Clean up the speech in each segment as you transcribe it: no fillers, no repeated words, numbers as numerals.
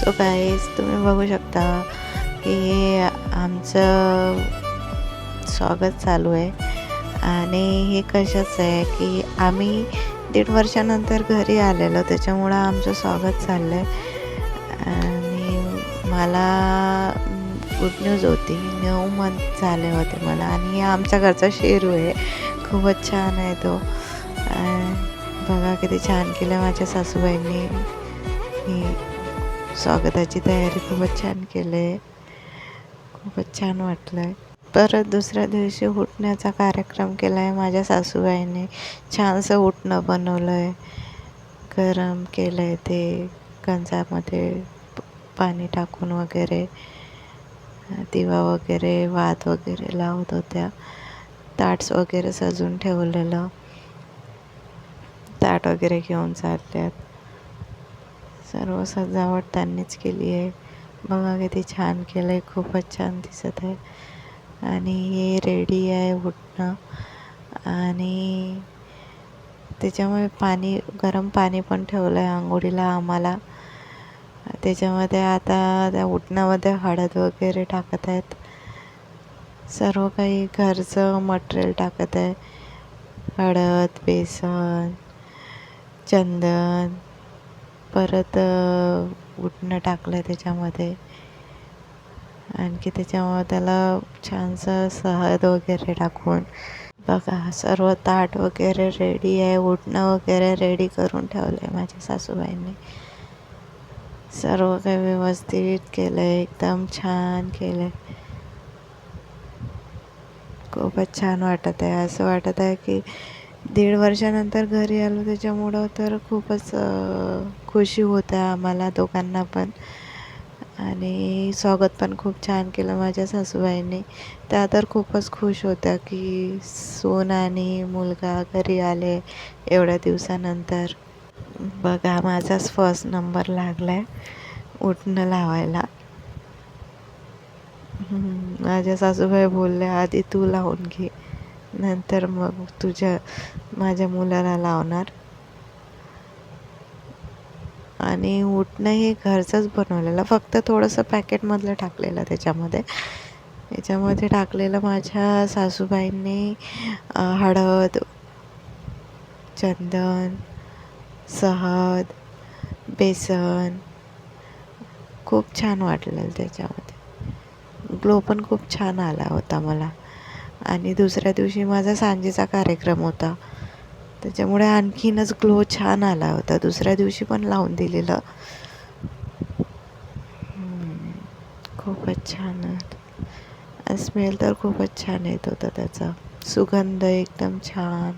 So guys तुम्ही बघू शकता की आमचं स्वागत चालू आहे आणि हे कशाचं आहे की आम्ही 1.5 वर्षानंतर घरी आलेलो, त्याच्यामुळं आमचं स्वागत चाललं आहे. आणि मला गुड न्यूज होती, 9 मंथ झाले होते मला आणि हे आमच्या घरचा शेरू आहे. खूपच छान आहे तो. बघा किती छान केलं माझ्या सासूबाईंनी. ही स्वागताची तयारी खूपच छान केली आहे. खूपच छान वाटलं आहे. परत दुसऱ्या दिवशी उठण्याचा कार्यक्रम केला आहे माझ्या सासूबाईंनी. छानसं उठणं बनवलं आहे, गरम केलं आहे ते गंजामध्ये पाणी टाकून वगैरे, दिवा वगैरे वात वगैरे लावत होत्या. ताट्स वगैरे सजून ठेवलेलं, ताट वगैरे घेऊन चालल्यात. सर्व सजावट त्यांनीच केली आहे. बघा किती छान केलं आहे, खूपच छान दिसत आहे. आणि हे रेडी आहे उठणं. आणि त्याच्यामुळे गरम पाणी पण ठेवलं आहे आंघोळीला आम्हाला. त्याच्यामध्ये आता त्या उठण्यामध्ये हळद वगैरे टाकत आहेत. सर्व काही घरचं मटेरियल टाकत आहे. हळद, बेसन, चंदन, परत उटणं टाकलं आहे त्याच्यामध्ये. आणखी त्याच्यामुळे त्याला छानसं शहद वगैरे टाकून बघा सर्व ताट वगैरे रेडी आहे. उटणं वगैरे रेडी करून ठेवलं आहे माझ्या सासूबाईंनी. सर्व काही व्यवस्थित केलं आहे, एकदम छान केलं आहे. खूपच छान वाटत आहे. असं वाटत आहे की 1.5 वर्षानंतर घरी आलो, त्याच्यामुळं तर खूपच खुशी होतं आम्हाला दोघांना पण. आणि स्वागत पण खूप छान केलं माझ्या सासूबाईंनी. त्या तर खूपच खुश होत्या की सून आणि मुलगा घरी आले एवढ्या दिवसानंतर. बघा माझाच फर्स्ट नंबर लागला आहे उठणं लावायला. माझ्या सासूबाई बोलल्या आधी तू लावून घे, नंतर मग माझ्या मुलाला लावणार. आणि उठणं हे घरचंच बनवलेलं, फक्त थोडंसं पॅकेटमधलं टाकलेलं याच्यामध्ये टाकलेलं माझ्या सासूबाईंनी हळद, चंदन, शहद, बेसन. खूप छान वाटलेलं त्याच्यामध्ये. ग्लो पण खूप छान आला होता मला. आणि दुसऱ्या दिवशी माझा सांजेचा कार्यक्रम होता, त्याच्यामुळे आणखीनच ग्लो छान आला होता. दुसऱ्या दिवशी पण लावून दिलेलं. खूपच छान. स्मेल तर खूपच छान येत होता त्याचा, सुगंध एकदम छान.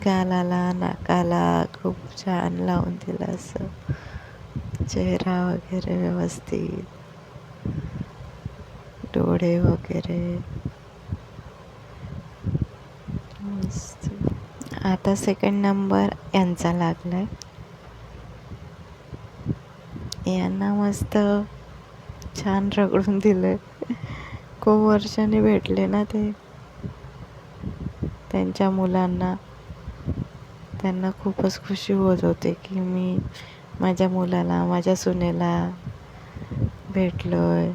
गालाला, नाकाला खूप छान लावून दिलं असं. चेहरा वगैरे व्यवस्थित, डोळे वगैरे मस्त. आता सेकंड नंबर यांचा लागला आहे. यांना मस्त छान रगडून दिलं. खूप वर्षांनी भेटले ना ते त्यांच्या मुलांना. त्यांना खूपच खुशी होत होते की मी माझ्या मुलाला, माझ्या सुनेला भेटलोय.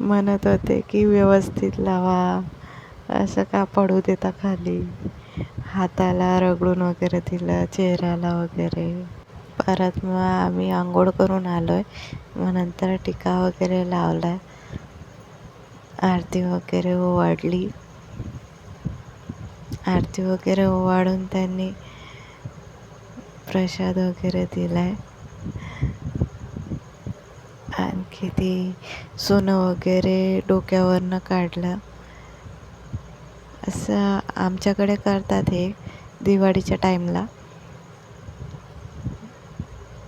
म्हणत होते की व्यवस्थित लावा, असं का पडू देता खाली. हाताला रगडून वगैरे दिलं, चेहऱ्याला वगैरे. परत मग आम्ही आंघोळ करून आलो आहे. मग नंतर टिका वगैरे लावला, आरती वगैरे ओवाळली. आरती वगैरे ओवाळून त्यांनी प्रसाद वगैरे दिला आहे. आणखी ती सोनं वगैरे डोक्यावरनं काढलं. असं आमच्याकडे करतात हे दिवाळीच्या टाईमला.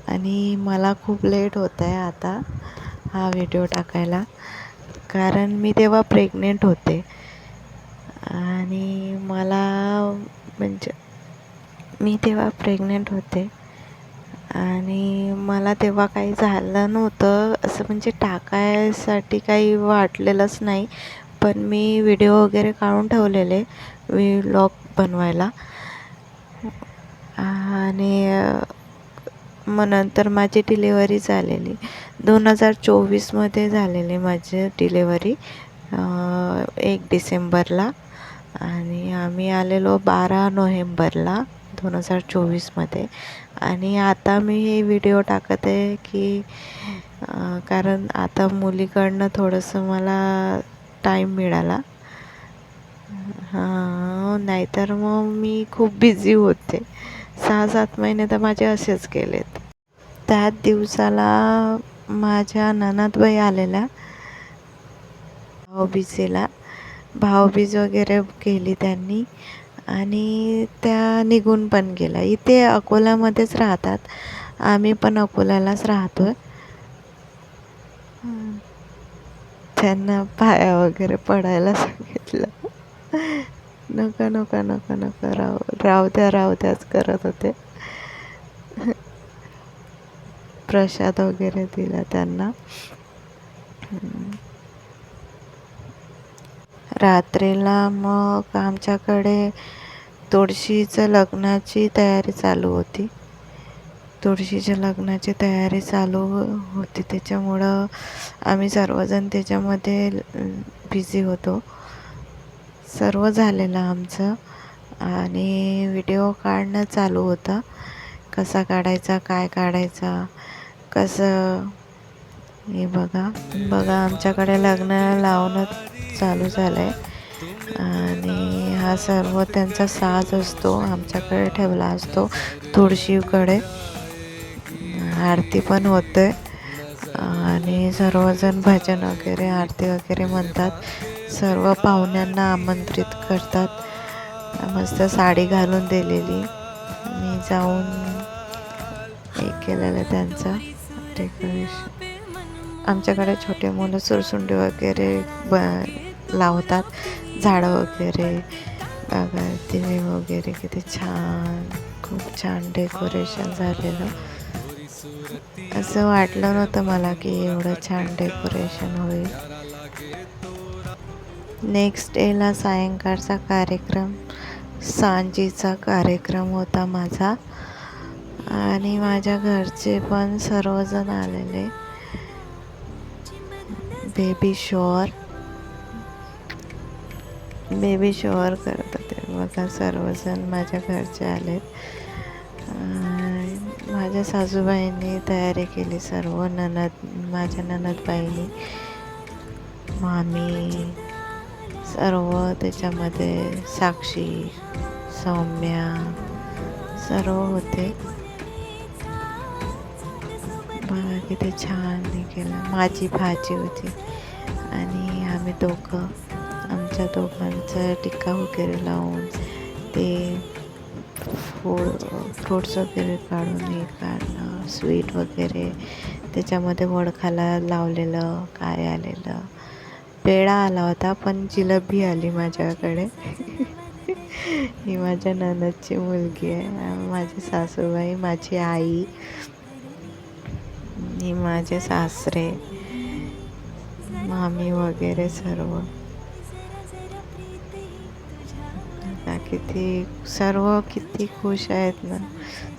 आणि मला खूप लेट होत आहे आता हा व्हिडिओ टाकायला, कारण मी तेव्हा प्रेग्नेंट होते. आणि मी तेव्हा प्रेग्नेंट होते आणि मला तेव्हा काही झालं नव्हतं असं, टाकायसाठी काही वाटलेलंच नाही. पण मी व्हिडिओ वगैरे काढून ठेवलेले व्लॉग बनवायला. आणि मग नंतर माझी डिलेवरी झालेली 2024मध्ये झालेली माझी डिलेवरी 1 डिसेंबरला. आणि आम्ही आलेलो 12 नोव्हेंबरला 2024मध्ये. आणि आता मी हे व्हिडिओ टाकत आहे की कारण आता मुलीकडनं थोडंसं मला टाईम मिळाला. नाहीतर मग मी खूप बिझी होते. 6-7 महिने तर माझे असेच गेलेत. त्याच दिवसाला माझ्या नणंदबाई आलेल्या भाऊबीजेला. भाऊबीज वगैरे केली त्यांनी आणि त्या निघून पण गेल्या. इथे अकोल्यामध्येच राहतात, आम्ही पण अकोल्यालाच राहतो आहे. त्यांना पाया वगैरे पडायला सांगितलं. नका नका नका नका राहू द्याच करत होते. प्रसाद वगैरे दिला त्यांना. रात्रीला मग आमच्याकडे तुळशीचं लग्नाची तयारी चालू होती. तुळशीच्या लग्नाची तयारी चालू होती, त्याच्यामुळं आम्ही सर्वजण त्याच्यामध्ये बिझी होतो. सर्व झालेलं आमचं आणि व्हिडिओ काढणं चालू होतं. कसा काढायचा, काय काढायचा, कसं. हे बघा आमच्याकडे लग्न लावणं चालू झालं आहे. आणि हा सर्व त्यांचा साज असतो, आमच्याकडे ठेवला असतो तुळशीकडे. आरती पण होते आणि सर्वजण भजन वगैरे आरती वगैरे म्हणतात. सर्व पाहुण्यांना आमंत्रित करतात. मस्त साडी घालून दिलेली मी जाऊन हे केलेलं त्यांचं डेकोरेशन. आमच्याकडे छोटे मुलं सुरसुंडी वगैरे लावतात, झाडं वगैरे बघा, दिवे वगैरे किती छान, खूप छान डेकोरेशन झालेलं. असं वाटलं नव्हतं मला की एवढं छान डेकोरेशन होईल. नेक्स्ट डेला सायंकाळचा कार्यक्रम, सांजेचा कार्यक्रम होता माझा. आणि माझ्या घरचे पण सर्वजण आलेले. बेबी शॉवर करत होते. बघा सर्वजण माझ्या घरचे आलेत. माझ्या सासूबाईंनी तयारी केली सर्व. माझ्या नणंदबाईंनी, मामी, सर्व त्याच्यामध्ये साक्षी, सौम्या सर्व होते. बघा किती छान हे केलं. माझी भाजी होती आणि आम्ही दोघं, आमच्या दोघांचं टिक्का वगैरे लावून ते फ्रूट्स वगैरे काढून हे काढणं, स्वीट वगैरे त्याच्यामध्ये वडखाला लावलेलं, काय आलेलं. पेढा आला होता पण जिलेबी आली माझ्याकडे. ही माझ्या नणंदची मुलगी आहे. माझी सासूबाई, माझी आई, ही माझे सासरे, मामी वगैरे सर्व. किती खुश आहेत ना,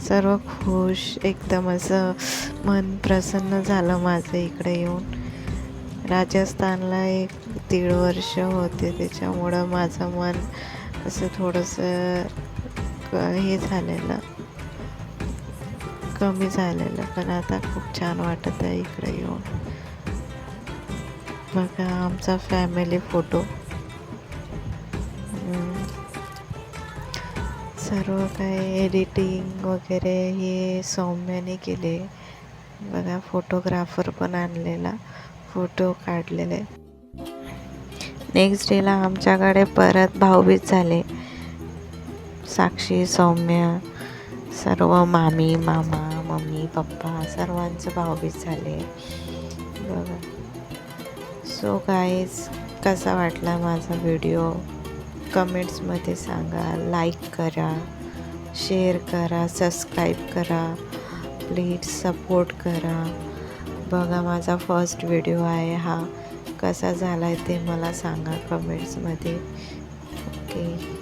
सर्व खुश. एकदम असं मन प्रसन्न झालं माझं इकडे येऊन. राजस्थानला 1-1.5 वर्ष होते, त्याच्यामुळं माझं मन असं थोडंसं हे झालेलं, कमी झालेलं. पण आता खूप छान वाटत आहे इकडे येऊन. बघा आमचा फॅमिली फोटो. सर्व काय एडिटिंग वगैरे हे सौम्याने केले. बघा फोटोग्राफर पण आणलेला, फोटो काढलेले. नेक्स्ट डेला आमच्याकडे परत भाऊबीज झाले. साक्षी, सौम्या, सर्व मामी, मामा, मम्मी, पप्पा सर्वांचं भाऊबीज झाले. बघा. सो गाईज, कसा वाटला माझा व्हिडिओ कमेंट्समध्ये सांगा. लाईक करा, शेअर करा, सबस्क्राईब करा, प्लीज सपोर्ट करा. बघा माझा फर्स्ट व्हिडिओ आहे हा. कसा झाला आहे ते मला सांगा कमेंट्समध्ये. ओके.